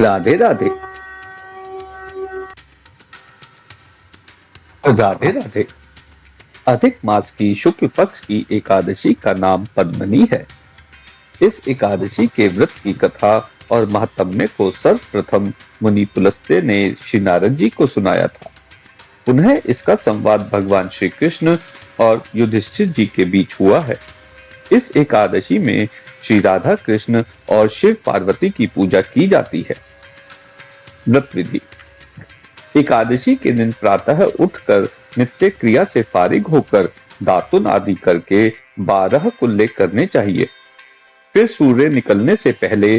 राधे राधे। राधे राधे। अधिक मास की शुक्ल पक्ष की एकादशी का नाम पद्मनी है। इस एकादशी के व्रत की कथा और महात्म्य को सर्वप्रथम मुनि पुलस्त्य ने श्री नारद जी को सुनाया था। पुनः इसका संवाद भगवान श्री कृष्ण और युधिष्ठिर जी के बीच हुआ है। इस एकादशी में श्री राधा कृष्ण और शिव पार्वती की पूजा की जाती है। व्रत विधि। एकादशी के दिन प्रातः उठकर नित्य क्रिया से फारिग होकर दातुन आदि करके 12 कुल्ले करने चाहिए। फिर सूर्य निकलने से पहले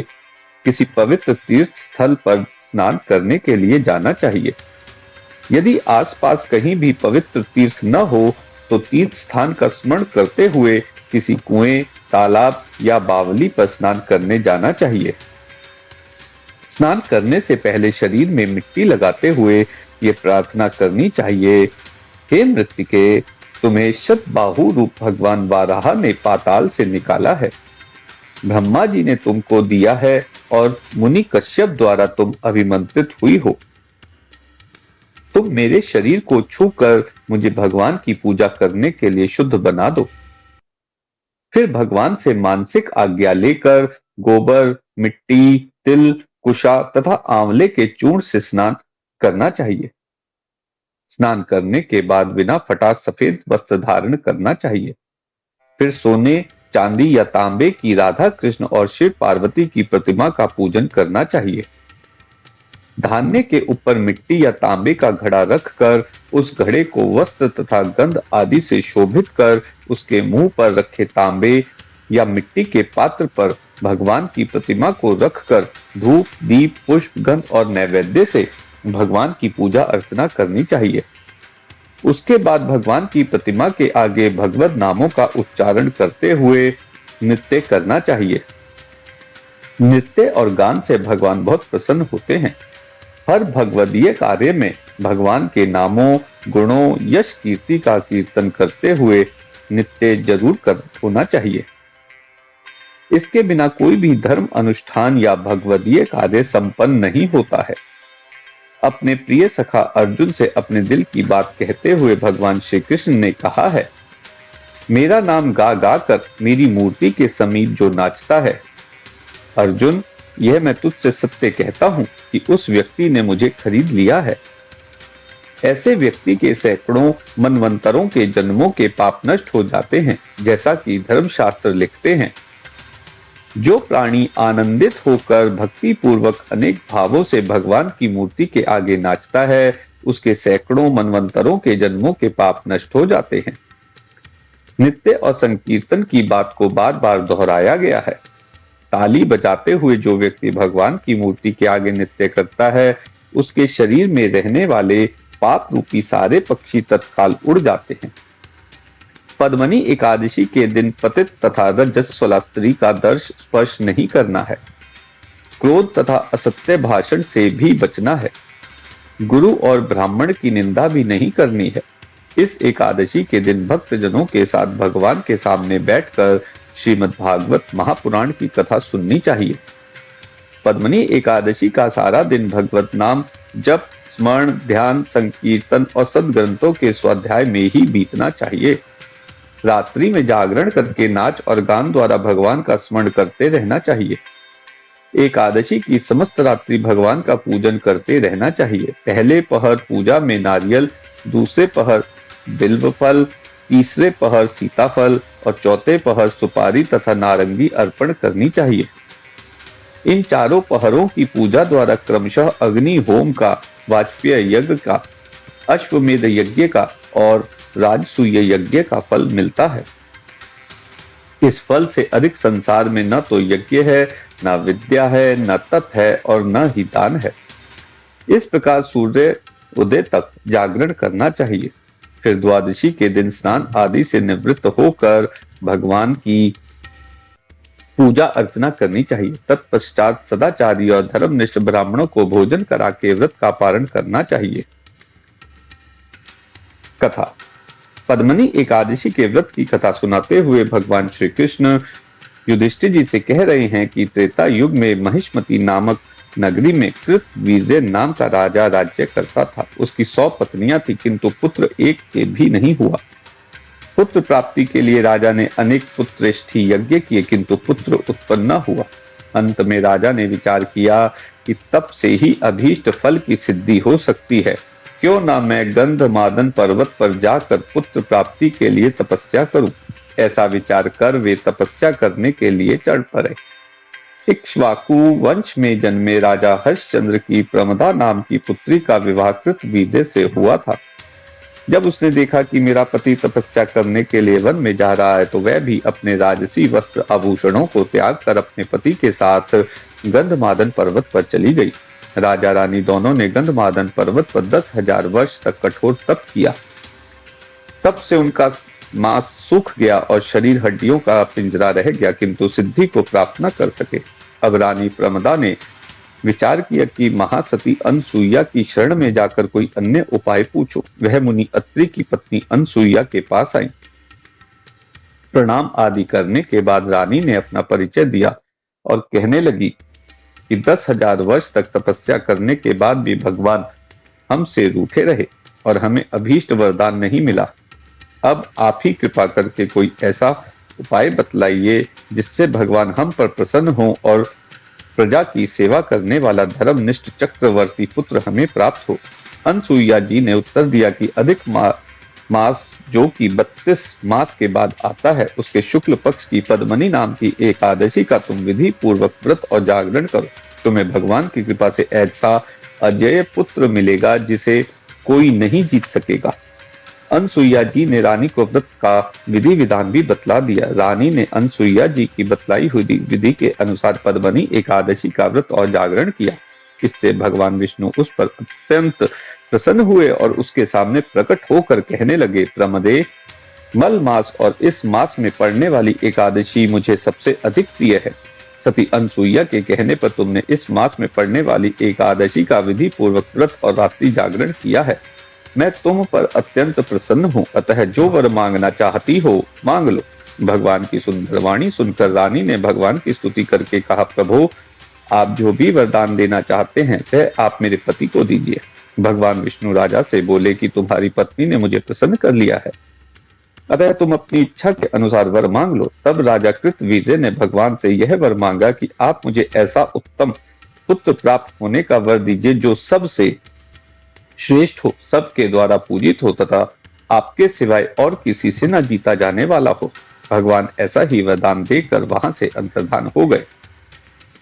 किसी पवित्र तीर्थ स्थल पर स्नान करने के लिए जाना चाहिए। यदि आसपास कहीं भी पवित्र तीर्थ न हो तो तीर्थ स्थान का स्मरण करते हुए किसी कुएं, तालाब या बावली पर स्नान करने जाना चाहिए। स्नान करने से पहले शरीर में मिट्टी लगाते हुए ये प्रार्थना करनी चाहिए, हे मृत्तिके, तुम्हें शतबाहु रूप भगवान वाराह ने पाताल से निकाला है। ब्रह्मा जी ने तुमको दिया है और मुनि कश्यप द्वारा तुम अभिमंत्रित हुई हो। तुम मेरे शरीर को छूकर मुझे भगवान की पूजा करने के लिए शुद्ध बना दो। फिर भगवान से मानसिक आज्ञा लेकर गोबर, मिट्टी, तिल, कुशा तथा आंवले के चूर्ण से स्नान करना चाहिए। स्नान करने के बाद बिना फटा सफेद वस्त्र धारण करना चाहिए। फिर सोने, चांदी या तांबे की राधा कृष्ण और शिव पार्वती की प्रतिमा का पूजन करना चाहिए। धान्य के ऊपर मिट्टी या तांबे का घड़ा रखकर उस घड़े को वस्त्र तथा गंध आदि से शोभित कर उसके मुंह पर रखे तांबे या मिट्टी के पात्र पर भगवान की प्रतिमा को रखकर धूप, दीप, पुष्प, गंध और नैवेद्य से भगवान की पूजा अर्चना करनी चाहिए। उसके बाद भगवान की प्रतिमा के आगे भगवत नामों का उच्चारण करते हुए नृत्य करना चाहिए। नृत्य और गान से भगवान बहुत प्रसन्न होते हैं। हर भगवदीय कार्य में भगवान के नामों, गुणों, यश, कीर्ति का कीर्तन करते हुए नित्य जरूर होना चाहिए। इसके बिना कोई भी धर्म अनुष्ठान या भगवदीय कार्य संपन्न नहीं होता है। अपने प्रिय सखा अर्जुन से अपने दिल की बात कहते हुए भगवान श्री कृष्ण ने कहा है, मेरा नाम गा गा कर मेरी मूर्ति के समीप जो नाचता है, अर्जुन, यह मैं तुझसे सत्य कहता हूं कि उस व्यक्ति ने मुझे खरीद लिया है। ऐसे व्यक्ति के सैकड़ों मनवंतरों के जन्मों के पाप नष्ट हो जाते हैं, जैसा कि धर्मशास्त्र लिखते हैं। जो प्राणी आनंदित होकर भक्ति पूर्वक अनेक भावों से भगवान की मूर्ति के आगे नाचता है, उसके सैकड़ों मनवंतरों के जन्मों के पाप नष्ट हो जाते हैं। नित्य और संकीर्तन की बात को बार बार दोहराया गया है। ताली बजाते हुए जो व्यक्ति भगवान की मूर्ति के आगे नृत्य करता है, उसके शरीर में रहने वाले पाप रूपी सारे पक्षी तत्काल उड़ जाते हैं। पद्मनी एकादशी के दिन पतित तथा रजस्वला स्त्री का दर्श स्पर्श नहीं करना है। क्रोध तथा असत्य भाषण से भी बचना है। गुरु और ब्राह्मण की निंदा भी नहीं करनी है। इस एकादशी के दिन भक्तजनों के साथ भगवान के सामने बैठकर श्रीमद् भागवत महापुराण की कथा सुननी चाहिए। पद्मनी एकादशी का सारा दिन भगवत नाम जप, स्मरण, ध्यान, संकीर्तन और सद्ग्रंथों के स्वाध्याय में ही बीतना चाहिए। रात्रि में जागरण करके नाच और गान द्वारा भगवान का स्मरण करते रहना चाहिए। एकादशी की समस्त रात्रि भगवान का पूजन करते रहना चाहिए। पहले पहर पूजा में नारियल, दूसरे पहर बिल्व फल, तीसरे पहर सीताफल और चौथे पहर सुपारी तथा नारंगी अर्पण करनी चाहिए। इन चारों पहरों की पूजा द्वारा क्रमशः अग्नि होम का, वाजपेय यज्ञ का, अश्वमेध यज्ञ का और राजसूय यज्ञ का फल मिलता है। इस फल से अधिक संसार में न तो यज्ञ है, न विद्या है, न तप है और न ही दान है। इस प्रकार सूर्य उदय तक जागरण करना चाहिए। फिर द्वादशी के दिन स्नान आदि से निवृत्त होकर भगवान की पूजा अर्चना करनी चाहिए। तत्पश्चात सदाचारी और धर्मनिष्ठ ब्राह्मणों को भोजन करा के व्रत का पारण करना चाहिए। कथा। पद्मनी एकादशी के व्रत की कथा सुनाते हुए भगवान श्री कृष्ण युधिष्ठिर जी से कह रहे हैं कि त्रेता युग में महिष्मती नामक नगरी में कृतविजय नाम का राजा राज्य करता था। उसकी 100 पत्नियां थी, किंतु पुत्र एक के भी नहीं हुआ। पुत्र प्राप्ति के लिए राजा ने अनेक पुत्रेष्ठी यज्ञ किए, किंतु पुत्र उत्पन्न न हुआ। अंत में राजा ने विचार किया कि तप से ही अभीष्ट फल की सिद्धि हो सकती है। क्यों ना मैं गंधमादन पर्वत पर जाकर पुत्र प्राप्ति के लिए तपस्या करूं। ऐसा विचार कर वे तपस्या करने के लिए चढ़ पड़े। इक्ष्वाकु वंश में जन्मे राजा हर्षचंद्र की प्रमदा नाम की पुत्री का विवाह कृतविजय से हुआ था। जब उसने देखा कि मेरा पति तपस्या करने के लिए वन में जा रहा है, तो वह भी अपने राजसी वस्त्र आभूषणों को त्याग कर अपने पति के साथ गंधमादन पर्वत पर चली गई। राजा रानी दोनों ने गंधमादन पर्वत पर 10,000 वर्ष तक कठोर तप किया। तप से उनका मांस सूख गया और शरीर हड्डियों का पिंजरा रह गया, किंतु सिद्धि को प्राप्त न कर सके। अब रानी प्रमदा ने विचार किया कि महासती अनसुईया की शरण में जाकर कोई अन्य उपाय पूछो। वह मुनि अत्रि की पत्नी अनसुईया के पास आई। प्रणाम आदि करने के बाद रानी ने अपना परिचय दिया और कहने लगी कि 10,000 वर्ष तक तपस्या करने के बाद भी भगवान हमसे रूठे रहे और हमें अभीष्ट वरदान नहीं मिला। अब आप ही कृपा करके कोई ऐसा उपाय बतलाइए जिससे भगवान हम पर प्रसन्न हो और प्रजा की सेवा करने वाला धर्मनिष्ठ चक्रवर्ती पुत्र हमें प्राप्त हो। अनसुईया जी ने उत्तर दिया कि अधिक मास जो कि 32 मास के बाद आता है, उसके शुक्ल पक्ष की पद्मनी नाम की एकादशी का तुम विधि पूर्वक व्रत और जागरण करो। तुम्हें भगवान की कृपा से ऐसा अजय पुत्र मिलेगा जिसे कोई नहीं जीत सकेगा। अनसुईया जी ने रानी को व्रत का विधि विधान भी बतला दिया। रानी ने अनसुईया जी की बतलाई हुई विधि के अनुसार पद्मनी एकादशी का व्रत और जागरण किया। इससे भगवान विष्णु उस पर अत्यंत प्रसन्न हुए और उसके सामने प्रकट होकर कहने लगे, प्रमदे, मल मास और इस मास में पड़ने वाली एकादशी मुझे सबसे अधिक प्रिय है। सती अनसुईया के कहने पर तुमने इस मास में पड़ने वाली एकादशी का विधि पूर्वक व्रत और रात्रि जागरण किया है। मैं तुम पर अत्यंत प्रसन्न हूँ, अतः जो वर मांगना चाहती हो मांग लो। भगवान की सुंदर वाणी सुनकर रानी ने भगवान की स्तुति करके कहा, प्रभु, आप जो भी वरदान देना चाहते हैं वह आप मेरे पति को दीजिए। भगवान विष्णु राजा से बोले कि तुम्हारी पत्नी ने मुझे प्रसन्न कर लिया है, अतः तुम अपनी इच्छा के अनुसार वर मांग लो। तब राजा कृतविजय ने भगवान से यह वर मांगा कि आप मुझे ऐसा उत्तम पुत्र प्राप्त होने का वर दीजिए जो सबसे श्रेष्ठ हो, सबके द्वारा पूजित हो तथा आपके सिवाय और किसी से न जीता जाने वाला हो। भगवान ऐसा ही वरदान देकर वहां से अंतर्धान हो गए।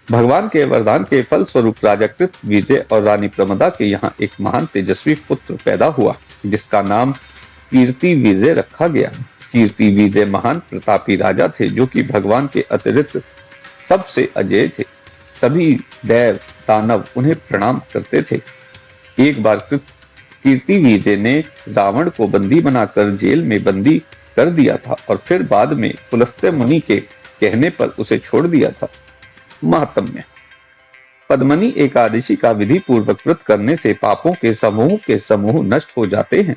भगवान के वरदान के फल स्वरूप राजा कृतविजय और रानी प्रमदा के यहाँ एक महान तेजस्वी पुत्र पैदा हुआ, जिसका नाम कीर्तिविजय रखा गया। कीर्तिविजय महान प्रतापी राजा थे, जो कि भगवान के अतिरिक्त सबसे अजेय थे। सभी देव दानव उन्हें प्रणाम करते थे। एक बार कीर्तिविजय ने रावण को बंदी बनाकर जेल में बंदी कर दिया था और फिर बाद में पुलस्त्य मुनि के कहने पर उसे छोड़ दिया था। महात्म्य: पद्मनी एकादशी का विधि पूर्वक व्रत करने से पापों के समूह नष्ट हो जाते हैं।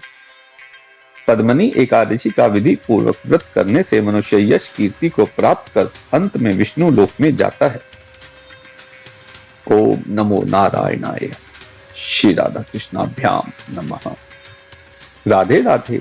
पद्मनी एकादशी का विधि पूर्वक व्रत करने से मनुष्य यश कीर्ति को प्राप्त कर अंत में विष्णु लोक में जाता है। ओम नमो नारायणाय। श्री राधा कृष्णाभ्याम नमः। राधे राधे।